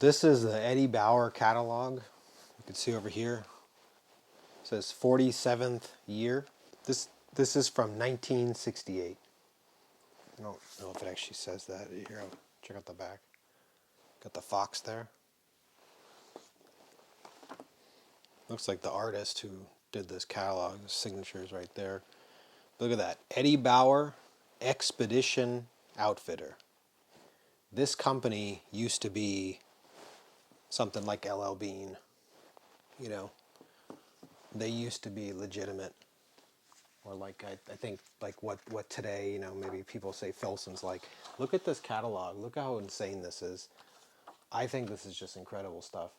This is the Eddie Bauer catalog. You can see over here. It says 47th year. This is from 1968. I don't know if it actually says that. Here, I'll check out the back. Got the fox there. Looks like the artist who did this catalog. His signature is right there. Look at that. Eddie Bauer Expedition Outfitter. This company used to be something like LL Bean. You know, they used to be legitimate. Or like, I think, like what today, you know, maybe people say Filson's like. Look at this catalog. Look how insane this is. I think this is just incredible stuff.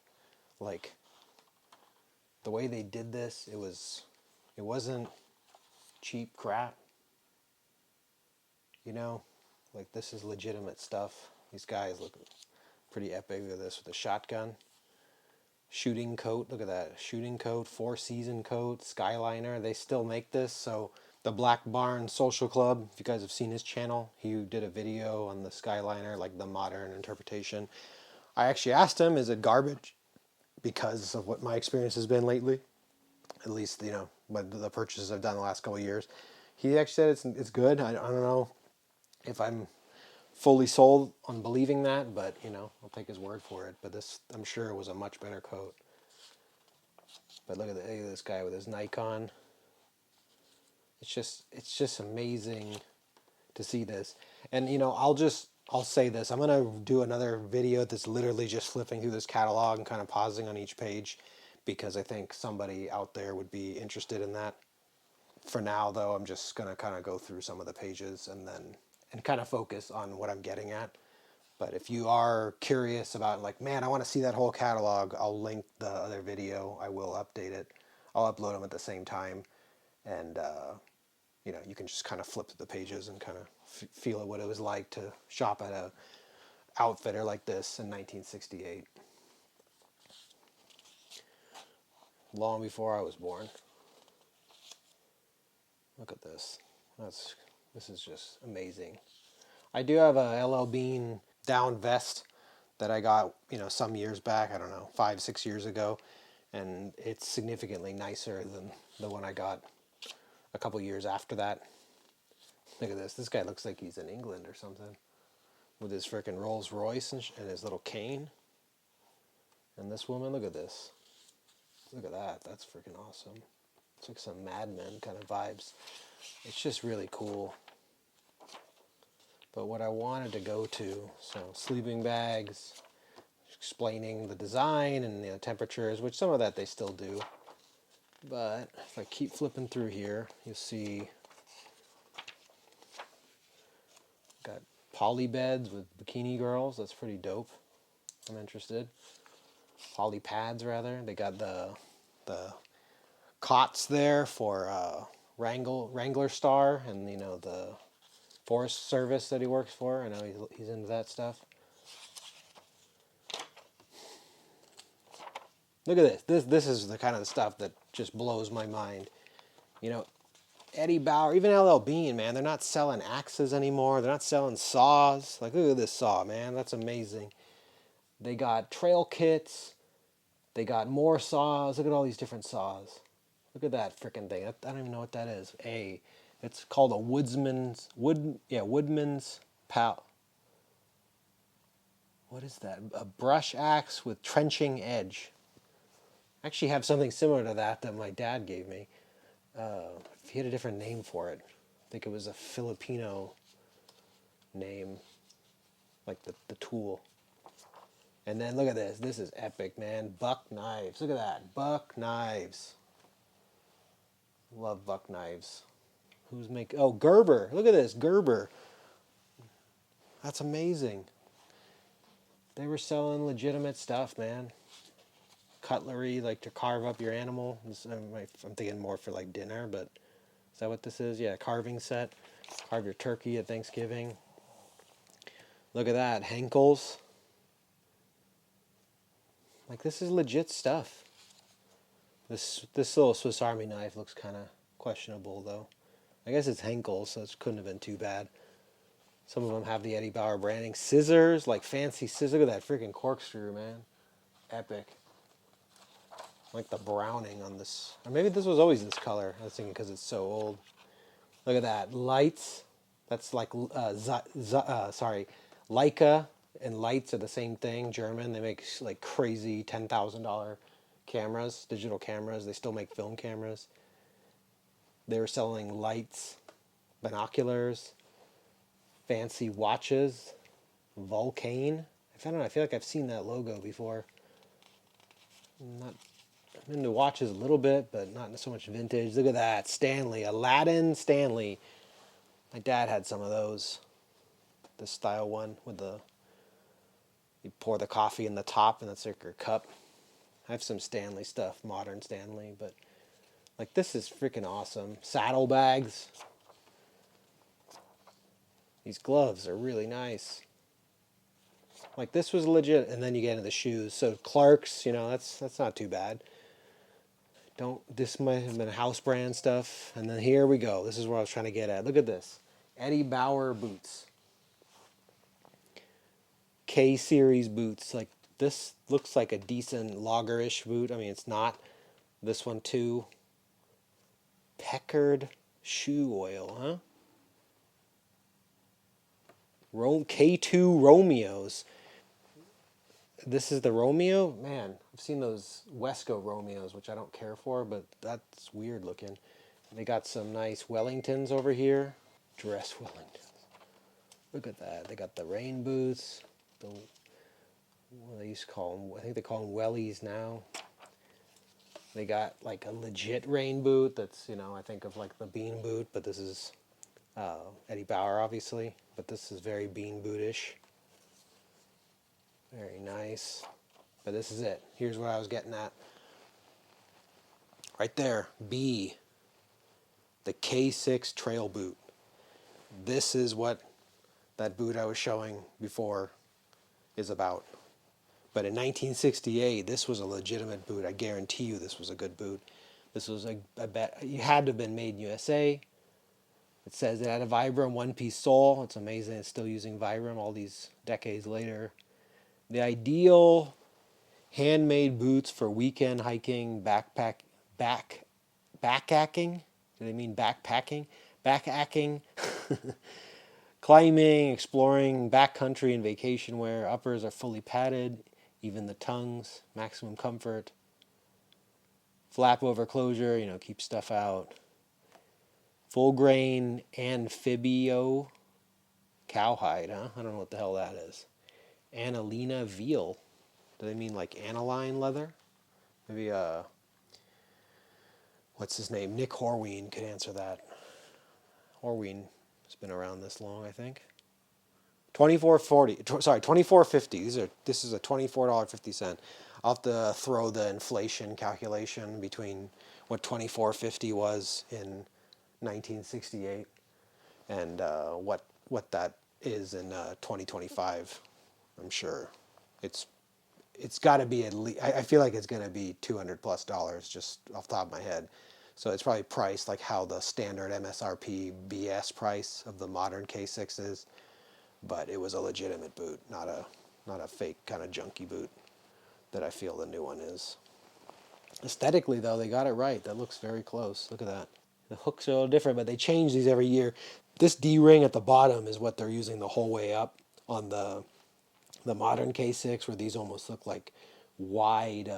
Like, the way they did this, it wasn't cheap crap. You know, like this is legitimate stuff. These guys look pretty epic. Look at this with a shotgun. Shooting coat, look at that. Shooting coat, 4-season coat, Skyliner. They still make this. So the Black Barn Social Club, if you guys have seen his channel, he did a video on the Skyliner, like the modern interpretation. I actually asked him, is it garbage? Because of what my experience has been lately. At least, you know, what the purchases I've done the last couple of years. He actually said it's good. I don't know if I'm fully sold on believing that, but you know, I'll take his word for it. But this, I'm sure, was a much better coat. But look at this guy with his Nikon. It's just amazing to see this. And you know, I'll say this. I'm gonna do another video that's literally just flipping through this catalog and kind of pausing on each page, because I think somebody out there would be interested in that. For now, though, I'm just gonna kind of go through some of the pages and kind of focus on what I'm getting at. But if you are curious about, like, man, I want to see that whole catalog, I'll link the other video. I will update it. I'll upload them at the same time. And, you know, you can just kind of flip through the pages and kind of feel what it was like to shop at a outfitter like this in 1968. Long before I was born. Look at this. This is just amazing. I do have a LL Bean down vest that I got, you know, some years back. I don't know, 5-6 years ago, and it's significantly nicer than the one I got a couple years after that. Look at this. This guy looks like he's in England or something, with his freaking Rolls Royce and his little cane. And this woman, look at this. Look at that. That's freaking awesome. It's like some Mad Men kind of vibes. It's just really cool. But what I wanted to go to, so sleeping bags, explaining the design and the temperatures, which some of that they still do. But if I keep flipping through here, you'll see got poly beds with bikini girls. That's pretty dope. I'm interested. Poly pads, rather. They got the cots there for Wrangler Star, and you know, the Forest Service that he works for. I know he's into that stuff. Look at this. This is the kind of stuff that just blows my mind. You know, Eddie Bauer, even LL Bean, man, they're not selling axes anymore. They're not selling saws. Like, look at this saw, man. That's amazing. They got trail kits. They got more saws. Look at all these different saws. Look at that freaking thing. I don't even know what that is. It's called a Woodman's Pal. What is that? A brush axe with trenching edge. I actually have something similar to that my dad gave me. He had a different name for it. I think it was a Filipino name, like the tool. And then look at this. This is epic, man. Buck knives. Look at that. Buck knives. Love buck knives. Who's making... Oh, Gerber. Look at this. Gerber. That's amazing. They were selling legitimate stuff, man. Cutlery, like to carve up your animal. I'm thinking more for like dinner, but is that what this is? Yeah, carving set. Carve your turkey at Thanksgiving. Look at that. Henkel's. Like, this is legit stuff. This little Swiss Army knife looks kind of questionable, though. I guess it's Henkel's, so it couldn't have been too bad. Some of them have the Eddie Bauer branding. Scissors, like fancy scissors. Look at that freaking corkscrew, man. Epic. Like the browning on this. Or maybe this was always this color. I was thinking because it's so old. Look at that. Lights. That's like, Leica and lights are the same thing. German. They make like crazy $10,000 cameras, digital cameras. They still make film cameras. They were selling lights, binoculars, fancy watches, Vulcane. I don't know. I feel like I've seen that logo before. Not I'm into watches a little bit, but not so much vintage. Look at that. Stanley. Aladdin Stanley. My dad had some of those. The style one with you pour the coffee in the top and that's like your cup. I have some Stanley stuff, modern Stanley, but like this is freaking awesome. Saddlebags. These gloves are really nice. Like this was legit, and then you get into the shoes. So Clark's, that's not too bad. This might have been house brand stuff. And then here we go. This is where I was trying to get at. Look at this. Eddie Bauer boots. K series boots. Like this looks like a decent logger-ish boot. I mean, it's not. This one too. Peckered shoe oil, huh? K2 Romeos. This is the Romeo? Man, I've seen those Wesco Romeos, which I don't care for, but that's weird looking. They got some nice Wellingtons over here. Dress Wellingtons. Look at that. They got the rain boots. What do they used to call them? I think they call them wellies now. They got like a legit rain boot that's, I think of like the bean boot, but this is Eddie Bauer, obviously. But this is very bean bootish. Very nice. But this is it. Here's what I was getting at. Right there. B. The K6 trail boot. This is what that boot I was showing before is about. But in 1968, this was a legitimate boot. I guarantee you this was a good boot. This was I bet you had to have been made in USA. It says it had a Vibram one-piece sole. It's amazing it's still using Vibram all these decades later. The ideal handmade boots for weekend hiking, backpacking. Do they mean backpacking? Backpacking, climbing, exploring, backcountry, and vacation wear. Uppers are fully padded, even the tongues, maximum comfort. Flap over closure, keep stuff out. Full grain Amphibio cowhide, huh? I don't know what the hell that is. Annalena veal. Do they mean like aniline leather? Maybe what's his name? Nick Horween could answer that. Horween has been around this long, I think. 2450. This is a $24.50. I'll have to throw the inflation calculation between what 2450 was in 1968 and what that is in 2025. I'm sure it's got to be at least. I feel like it's going to be $200+ just off the top of my head. So it's probably priced like how the standard MSRP BS price of the modern K6 is. But it was a legitimate boot, not a fake kind of junky boot that I feel the new one is. Aesthetically, though, they got it right. That looks very close. Look at that. The hooks are a little different, but they change these every year. This D-ring at the bottom is what they're using the whole way up on the modern K6, where these almost look like wide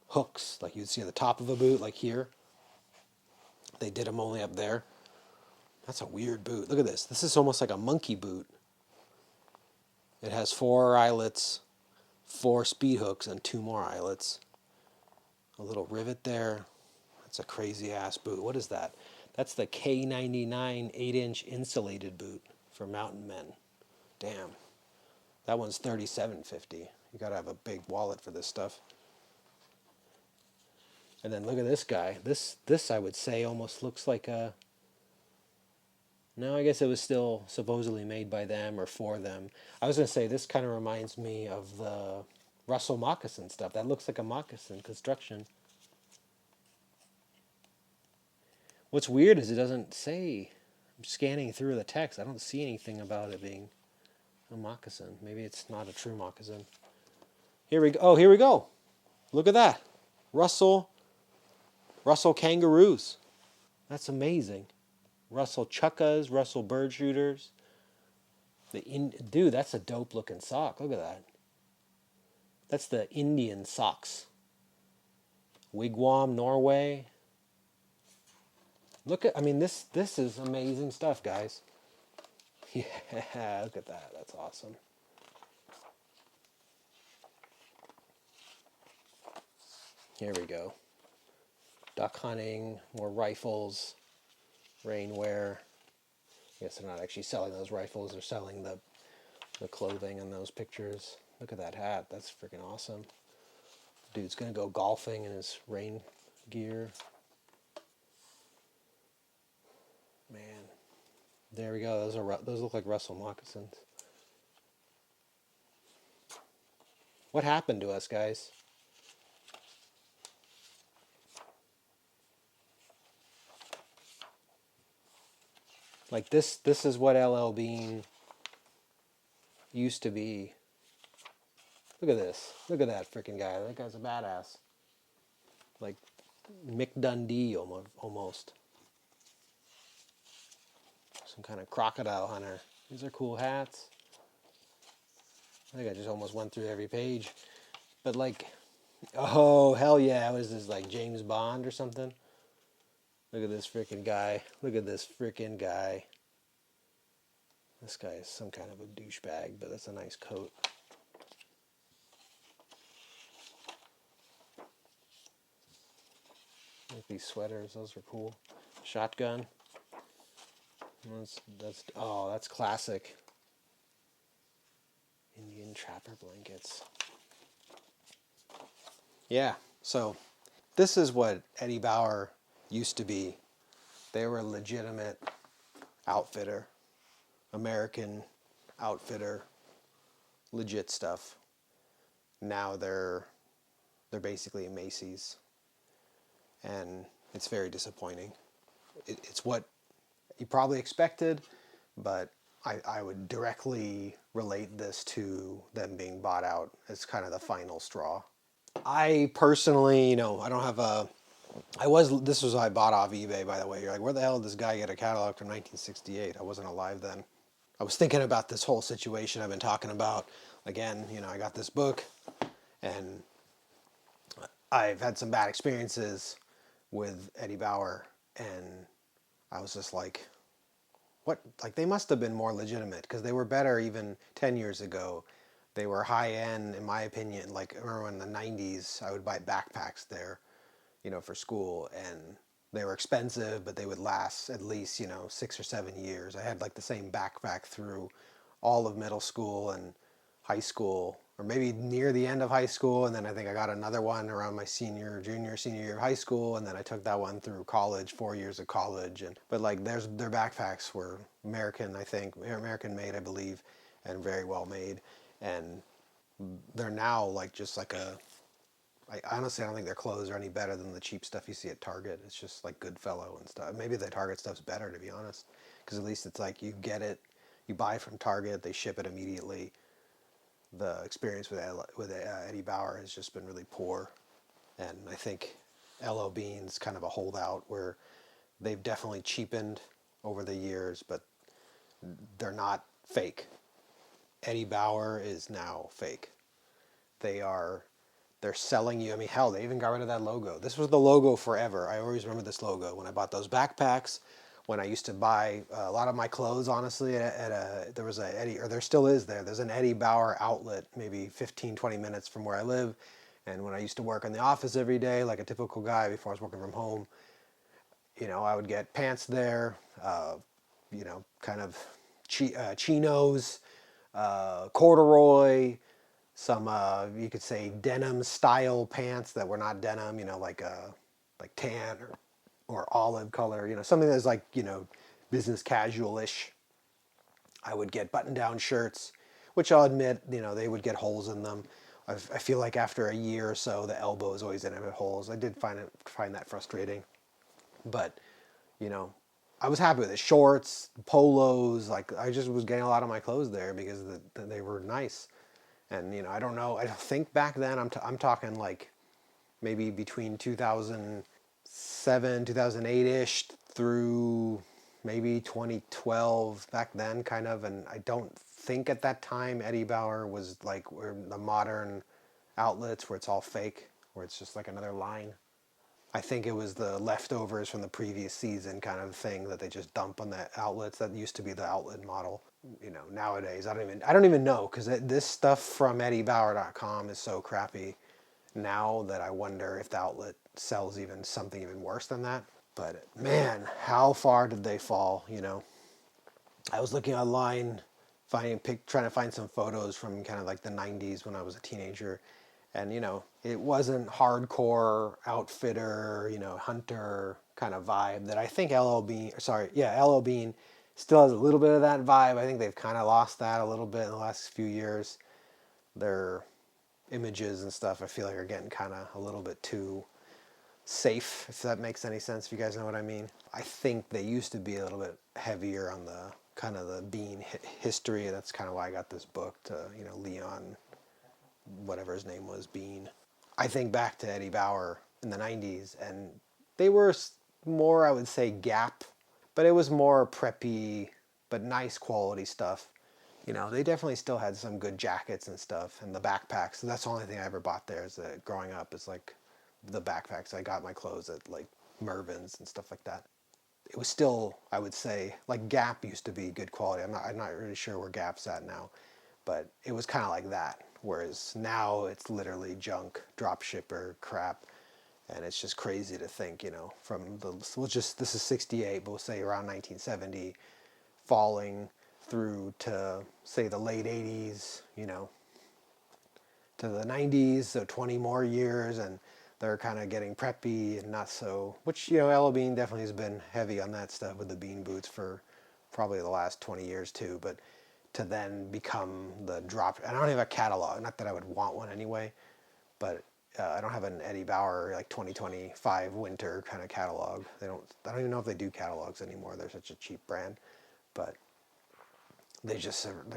hooks, like you'd see at the top of a boot, like here. They did them only up there. That's a weird boot. Look at this. This is almost like a monkey boot. It has 4 eyelets, 4 speed hooks, and 2 more eyelets. A little rivet there. That's a crazy ass boot. What is that? That's the K99 8-inch insulated boot for mountain men. Damn. That one's $37.50. You gotta have a big wallet for this stuff. And then look at this guy. This I would say almost looks like a... No, I guess it was still supposedly made by them or for them. I was going to say, this kind of reminds me of the Russell moccasin stuff. That looks like a moccasin construction. What's weird is it doesn't say I'm scanning through the text. I don't see anything about it being a moccasin. Maybe it's not a true moccasin. Here we go. Oh, here we go. Look at that. Russell kangaroos. That's amazing. Russell chukkas, Russell bird shooters. Dude, that's a dope looking sock. Look at that. That's the Indian socks. Wigwam, Norway. I mean, this is amazing stuff, guys. Yeah, look at that. That's awesome. Here we go. Duck hunting, more rifles, rainwear. I guess they're not actually selling those rifles. They're selling the clothing in those pictures. Look at that hat. That's freaking awesome. Dude's going to go golfing in his rain gear. Man. There we go. Those look like Russell moccasins. What happened to us, guys? Like this is what LL Bean used to be. Look at this. Look at that freaking guy. That guy's a badass. Like Mick Dundee almost. Some kind of crocodile hunter. These are cool hats. I think I just almost went through every page. But like, oh, hell yeah. What is this, like James Bond or something? Look at this freaking guy. Look at this freaking guy. This guy is some kind of a douchebag, but that's a nice coat. Like these sweaters, those are cool. Shotgun. That's classic. Indian trapper blankets. Yeah, so this is what Eddie Bauer used to be. They were a legitimate outfitter, American outfitter, legit stuff. Now they're basically a Macy's, and it's very disappointing. It's what you probably expected, but I would directly relate this to them being bought out as kind of the final straw. I personally, I don't have this was I bought off eBay, by the way. You're like, where the hell did this guy get a catalog from 1968? I wasn't alive then. I was thinking about this whole situation I've been talking about. Again, I got this book, and I've had some bad experiences with Eddie Bauer, and I was just like, what? Like, they must have been more legitimate, because they were better even 10 years ago. They were high end, in my opinion. Like, I remember in the 90s, I would buy backpacks there, for school, and they were expensive, but they would last at least, 6 or 7 years. I had like the same backpack through all of middle school and high school, or maybe near the end of high school, and then I think I got another one around my senior year of high school, and then I took that one through college, 4 years of college. But like their backpacks were American, I think, American made, I believe, and very well made, and they're now like just like I honestly don't think their clothes are any better than the cheap stuff you see at Target. It's just like Goodfellow and stuff. Maybe the Target stuff's better, to be honest, because at least it's like you get it, you buy from Target, they ship it immediately. The experience with Eddie Bauer has just been really poor, and I think LL Bean's kind of a holdout where they've definitely cheapened over the years, but they're not fake. Eddie Bauer is now fake. They're selling you. I mean, hell, they even got rid of that logo. This was the logo forever. I always remember this logo when I bought those backpacks. When I used to buy a lot of my clothes, honestly, there was a Eddie, or there still is there's an Eddie Bauer outlet, maybe 15, 20 minutes from where I live. And when I used to work in the office every day, like a typical guy before I was working from home, I would get pants there, kind of chinos, corduroy, some you could say denim style pants that were not denim, like tan or olive color, something that's like, business casual-ish. I would get button-down shirts, which I'll admit, they would get holes in them. I feel like after a year or so, the elbows always ended up with holes. I did find that frustrating, but I was happy with it. Shorts, polos, like I just was getting a lot of my clothes there because they were nice. And I don't know. I think back then I'm talking like maybe between 2007, 2008-ish through maybe 2012 back then kind of. And I don't think at that time Eddie Bauer was like where the modern outlets where it's all fake, where it's just like another line. I think it was the leftovers from the previous season kind of thing that they just dump on the outlets. That used to be the outlet model. Nowadays I don't even know, because this stuff from EddieBauer.com is so crappy now that I wonder if the outlet sells even something even worse than that. But man, how far did they fall? I was looking online, trying to find some photos from kind of like the '90s when I was a teenager, and it wasn't hardcore outfitter, hunter kind of vibe that I think LL Bean still has a little bit of that vibe. I think they've kind of lost that a little bit in the last few years. Their images and stuff, I feel like, are getting kind of a little bit too safe, if that makes any sense, if you guys know what I mean. I think they used to be a little bit heavier on the kind of the Bean history. That's kind of why I got this book to, Leon, whatever his name was, Bean. I think back to Eddie Bauer in the 90s, and they were more, I would say, Gap, but it was more preppy, but nice quality stuff. They definitely still had some good jackets and stuff, and the backpacks. So that's the only thing I ever bought there is that growing up is like the backpacks. I got my clothes at like Mervyn's and stuff like that. It was still, I would say, like Gap used to be good quality. I'm not really sure where Gap's at now, but it was kind of like that. Whereas now it's literally junk, drop shipper crap, and it's just crazy to think, from this is '68, but we'll say around 1970, falling through to say the late '80s, to the '90s, so 20 more years, and they're kind of getting preppy and not so, which, Ella Bean definitely has been heavy on that stuff with the bean boots for probably the last 20 years too, but to then become the drop, and I don't have a catalog, not that I would want one anyway, but I don't have an Eddie Bauer like 2025 winter kind of catalog. I don't even know if they do catalogs anymore. They're such a cheap brand, but they're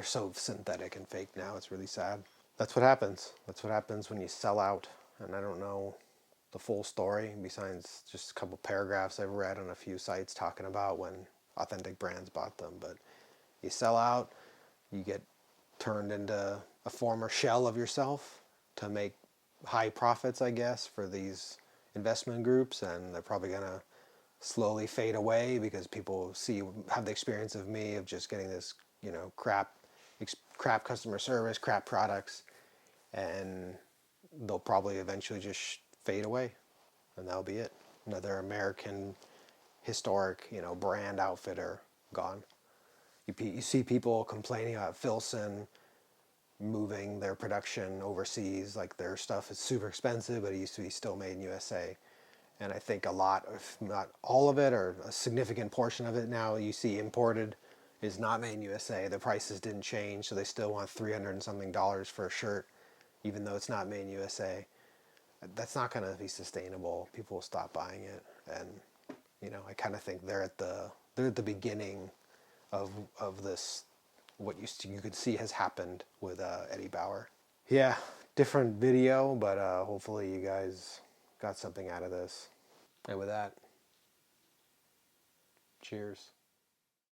so synthetic and fake now. It's really sad. That's what happens. That's what happens when you sell out. And I don't know the full story besides just a couple paragraphs I've read on a few sites talking about when authentic brands bought them. But you sell out, you get turned into a former shell of yourself to make high profits, I guess, for these investment groups, and they're probably going to slowly fade away because people have the experience of me of just getting this, crap customer service, crap products, and they'll probably eventually just fade away, and that'll be it. Another American historic, brand outfitter gone. You see people complaining about Filson moving their production overseas, like their stuff is super expensive, but it used to be still made in USA. And I think a lot, if not all of it, or a significant portion of it now you see imported, is not made in USA. The prices didn't change, so they still want $300 and something for a shirt, even though it's not made in USA. That's not going to be sustainable. People will stop buying it, and I kind of think they're at the beginning of this. What you could see has happened with Eddie Bauer. Yeah, different video, but hopefully you guys got something out of this. And with that, cheers.